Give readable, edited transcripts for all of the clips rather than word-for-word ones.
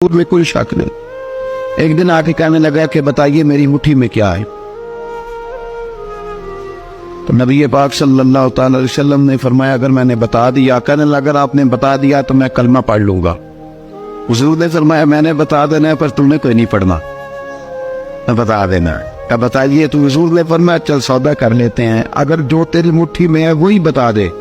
में कोई शक नहीं। एक दिन आके कहने लगा कि बताइए मेरी मुट्ठी में क्या है। तो नबी पाक सल्लल्लाहु अलैहि वसल्लम ने फरमाया अगर मैंने बता दिया, कहने लगा अगर आपने बता दिया तो मैं कलमा पढ़ लूंगा। हुजूर ने फरमाया मैंने बता देना है पर तुमने कोई नहीं पढ़ना, मैं बता देना है। क्या बताइए? तो हुजूर ने फरमाया चल सौदा कर लेते हैं, अगर जो तेरी मुट्ठी में है वही बता दे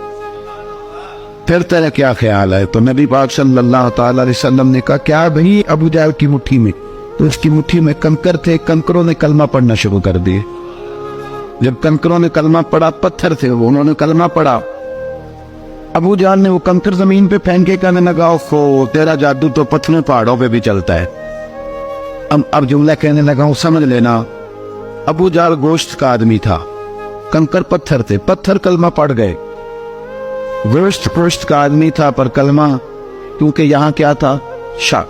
फिर तेरा क्या ख्याल है। तो नबी पाक सल्लल्लाहु अलैहि वसल्लम ने कहा क्या भाई अबू जहल की मुट्ठी में? तो उसकी मुट्ठी में कंकर थे, कंकरों ने कलमा पढ़ना शुरू कर दिए। जब कंकरों ने कलमा पढ़ा, पत्थर थे वो, उन्होंने कलमा पढ़ा। अबू जहल ने वो कंकर जमीन पे फेंक के कहने लगा ओफो तेरा जादू तो पत्थरों पहाड़ों पे भी चलता है। अब जुमला कहने लगा हूं समझ लेना। अबू जहल गोश्त का आदमी था, कंकर पत्थर थे, पत्थर कलमा पढ़ गए। गोश्त का आदमी था पर कलमा, क्योंकि यहाँ क्या था शक,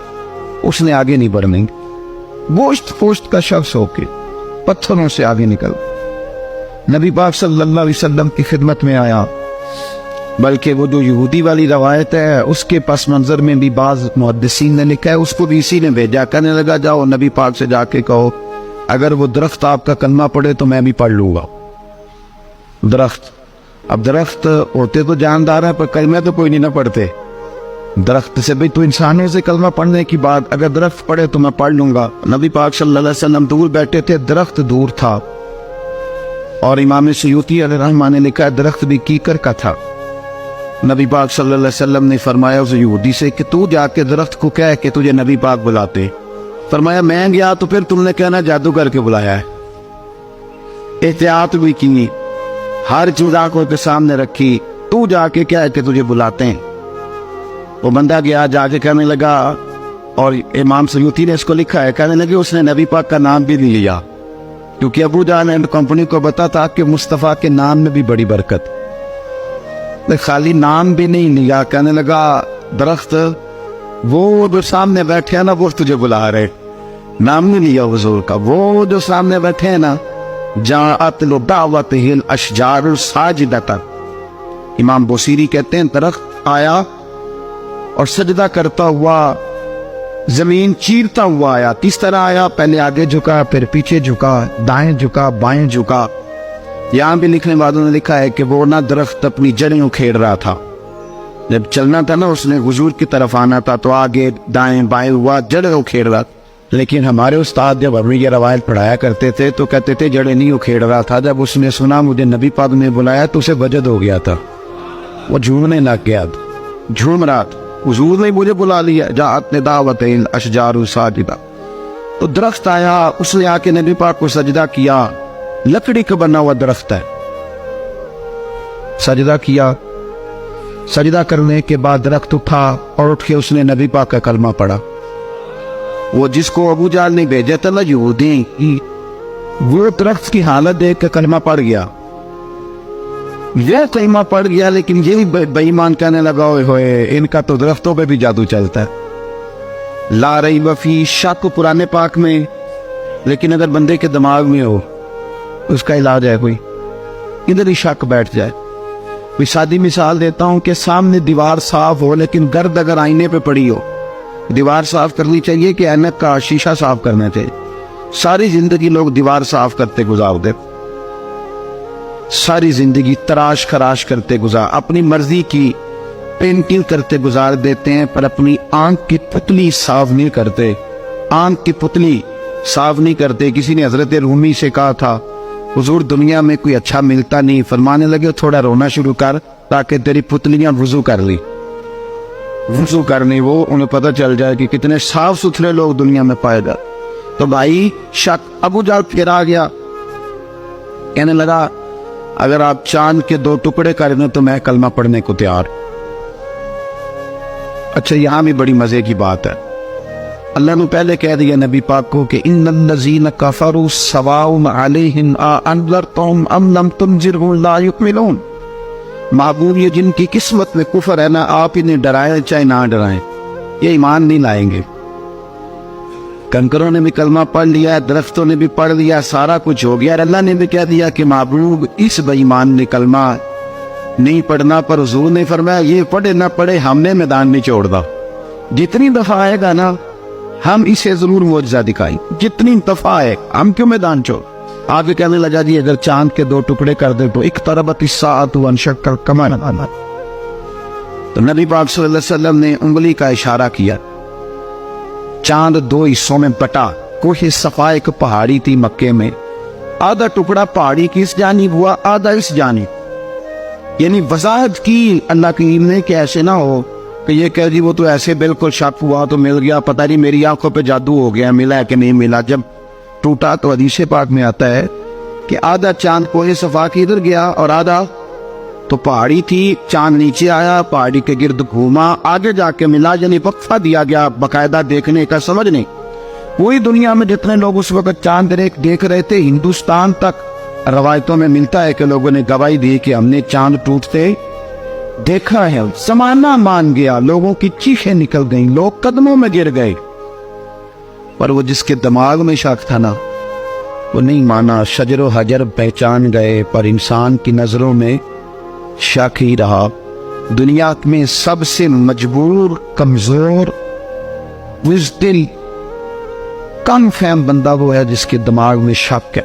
उसने आगे नहीं बढ़ने। गोश्त का शख्स होके पत्थरों से आगे निकल नबी पाक सल्लल्लाहु अलैहि वसल्लम की खिदमत में आया। बल्कि वो जो यहूदी वाली रवायत है उसके पस मंजर में भी बाज मुहद्दिसीन ने लिखा है, उसको भी इसी ने भेजा। कहने लगा जाओ नबी पाक से जाके कहो अगर वो दरख्त आपका कलमा पढ़े तो मैं भी पढ़ लूंगा। दरख्त, अब दरख्त होते तो जानदार है पर कलमे तो कोई नहीं ना पढ़ते। दरख्त से भाई तो इंसानों से कलमा पढ़ने की बात, अगर दरख्त पढ़े तो मैं पढ़ लूंगा। नबी पाक सल्लल्लाहु अलैहि वसल्लम दूर बैठे थे, दरख्त दूर था। और इमाम सयूती अलैहिर्रहमा ने लिखा है दरख्त भी कीकर का था। नबी पाक सल्लल्लाहु अलैहि वसल्लम ने फरमाया उस यहूदी से कि तू जाके दरख्त को कह कि तुझे नबी पाक बुलाते। फरमाया मैं गया तो फिर तुमने कहना जादू करके बुलाया है। एहतियात भी की, हर चीज आंखों के सामने रखी, तू जाके कह के तुझे बुलाते हैं। वो बंदा गया, जाके कहने लगा, और इमाम सयूती ने इसको लिखा है, कहने लगे उसने नबी पाक का नाम भी नहीं लिया, क्योंकि अबू जहल एंड कंपनी को पता था कि मुस्तफ़ा के नाम में भी बड़ी बरकत। खाली नाम भी नहीं लिया, कहने लगा दरख्त वो जो सामने बैठे हैं ना वो तुझे बुला रहे, नाम नहीं लिया हुजूर का। वो जो सामने बैठे हैं ना जाअत दावतिहिल अशजारु साजिदतन, इमाम बुसीरी कहते हैं दरख्त आया और सजदा करता हुआ, जमीन चीरता हुआ आया। किस तरह आया? पहले आगे झुका, फिर पीछे झुका, दाएं झुका, बाएं झुका। यहाँ भी लिखने वालों ने लिखा है कि वो ना दरख्त अपनी जड़ें उखेड़ रहा था। जब चलना था ना उसने हुजूर की तरफ आना था तो आगे दाएं बाएं हुआ, जड़ें उखेड़ रहा। लेकिन हमारे उस्ताद जब हमें ये रवायत पढ़ाया करते थे तो कहते थे जड़ें नहीं उखेड़ रहा था। जब उसने सुना मुझे नबी पाक ने बुलाया तो उसे वजद हो गया था, वो झूमने लग गया, झूम रहा था। हुजूर ने मुझे बुला लिया, जाअत दावतिहिल अशजारु साजिदा। तो दरख्त आया, उसने आके नबी पाक को सजदा किया। लकड़ी का बना हुआ दरख्त है, सजदा किया। सजदा करने के बाद दरख्त उठा और उठ के उसने नबी पाक का कलमा पढ़ा। वो जिसको अबू जहल ने भेजा था ना यहूदी, वो दरख्त की हालत देख के कलमा पढ़ गया। ये कलमा पढ़ गया, लेकिन ये भी बेईमान कहने लगा होए इनका तो दरख्तों पे भी जादू चलता है। ला रही वफी शक पुराने पाक में, लेकिन अगर बंदे के दिमाग में हो उसका इलाज है कोई, इधर ही शक बैठ जाए। कोई सादी मिसाल देता हूं कि सामने दीवार साफ हो लेकिन गर्द अगर आईने पे पड़ी हो, दीवार साफ करनी चाहिए कि ऐनक का शीशा साफ करना चाहिए। सारी जिंदगी लोग दीवार साफ करते गुजार दे, सारी जिंदगी तराश खराश करते गुजार, अपनी मर्जी की पेंटिंग करते गुजार देते हैं, पर अपनी आंख की पुतली साफ नहीं करते, आंख की पुतली साफ नहीं करते। किसी ने हजरत रूमी से कहा था हुजूर दुनिया में कोई अच्छा मिलता नहीं, फरमाने लगे थोड़ा रोना शुरू कर ताकि तेरी पुतलियां वुजू कर ली, वुजू करनी, वो उन्हें पता चल जाए कि कितने साफ सुथरे लोग दुनिया में पाए जाते। तो भाई शक, अबू जहल फिर आ गया, कहने लगा अगर आप चांद के 2 टुकड़े कर दें तो मैं कलमा पढ़ने को तैयार। अच्छा यहां भी बड़ी मजे की बात है, अल्लाह ने पहले कह दिया नबी पाक को कि इन्नल्लज़ीना कफ़रू सवाउन अलैहिम अअनज़रतहुम अम लम तुनज़िरहुम ला युमिनून। महबूब ये जिनकी किस्मत में कुफर है ना, आप इन्हें डराएं चाहे ना डराएं, ये ईमान नहीं लाएंगे। कंकरों ने भी कलमा पढ़ लिया, दरख्तों ने भी पढ़ लिया, सारा कुछ हो गया। अल्लाह ने भी कह दिया कि महबूब इस बेईमान ने कलमा नहीं पढ़ना, पर हुजूर ने फरमाया ये पढ़े ना पढ़े हमने मैदान नहीं छोड़दा। जितनी दफा आएगा ना ہم اسے ضرور معجزہ دکھائیں، جتنی دفعہ ہے، ہم کیوں میدان چھوڑ؟ آگے کہنے لگا جی اگر چاند کے 2 ٹکڑے کر دے تو اقتربت الساعۃ وانشق القمر، تو نبی پاک صلی اللہ علیہ وسلم نے انگلی کا اشارہ کیا، چاند 2 حصوں میں بٹا۔ کوہ صفا ایک پہاڑی تھی مکے میں، آدھا ٹکڑا پہاڑی کی اس جانب ہوا، آدھا اس جانب، یعنی وضاحت کی اللہ کریم نے کہ ایسے نہ ہو کہ یہ کہہ جی وہ تو ایسے بالکل شک ہوا تو مل گیا، پتہ نہیں میری آنکھوں پہ جادو ہو گیا، ملا ہے کہ نہیں ملا۔ جب ٹوٹا تو حدیث پاک میں آتا ہے کہ آدھا چاند کوہ صفا کی ادھر گیا اور آدھا تو پہاڑی تھی، چاند نیچے آیا، پہاڑی کے گرد گھوما، آگے جا کے ملا، یعنی وقفہ دیا گیا باقاعدہ دیکھنے کا، سمجھنے۔ پوری دنیا میں جتنے لوگ اس وقت چاند دیکھ رہے تھے، ہندوستان تک روایتوں میں ملتا ہے کہ لوگوں نے گواہی دی کہ ہم نے چاند ٹوٹتے دیکھا ہے۔ زمانہ مان گیا، لوگوں کی چیخیں نکل گئیں، لوگ قدموں میں گر گئے، پر وہ جس کے دماغ میں شک تھا نا وہ نہیں مانا۔ شجر و حجر پہچان گئے پر انسان کی نظروں میں شک ہی رہا۔ دنیا میں سب سے مجبور، کمزور، بزدل، کم فہم بندہ وہ ہے جس کے دماغ میں شک ہے۔